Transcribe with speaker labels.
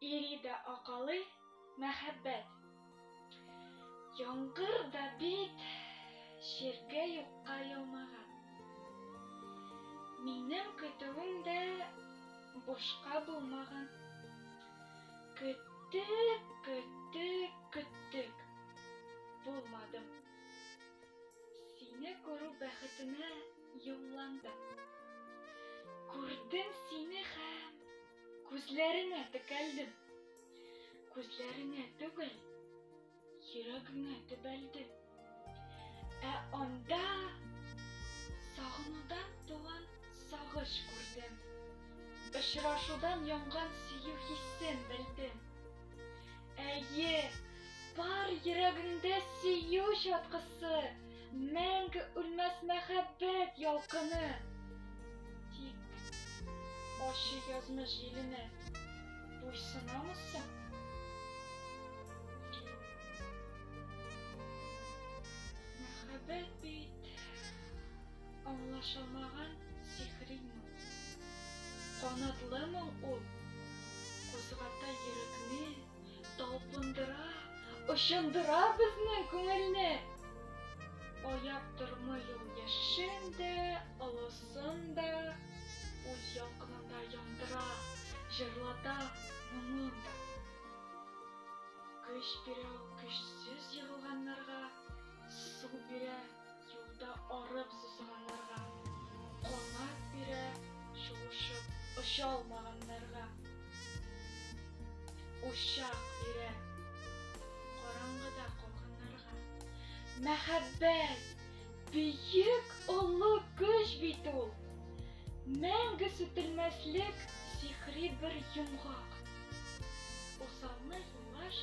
Speaker 1: Ирида акалый мәхәббәт. Яңгыр да бит ширкә юкка яумаган. Минем көтүем дә бушка булмаган. Көттек. Булмадым. Сине күрү бәхетенә юлландым. Күрдем сине һәм күзләреңә текәлдем. Күзләреңә түгел, йөрәгеңә төбәлдем. Ә анда сагынудан туган сагыш күрдем. Очрашудан янган сөю хиссен белдем. Әйе, бар йөрәгеңдә сөю чаткысы, мәңге үлмәс мәхәббәт ялкыны. Тик ачы язмыш җиленә буйсынамысың? Мәхәббәт бит аңлашылмаган сихри моң. Канатлымы ул? Кузгата йөрәкне, талпындыра, ышандыра безнең күңелне. Аяп тормый ул яшен дә, олысын да, үз ялкынында яндыра, җырлата моңын да. Көч бирә ул көчсез егылганнарга, су бирә юлда арып сусаганнарга, канат бирә шуышып оча алмаганнарга, учак бирә караңгыда калганнарга. Мәхәббәт бөек олы көч бит ул. Мәңге сүтелмәслек сихри бер йомгак. Усалны юллаш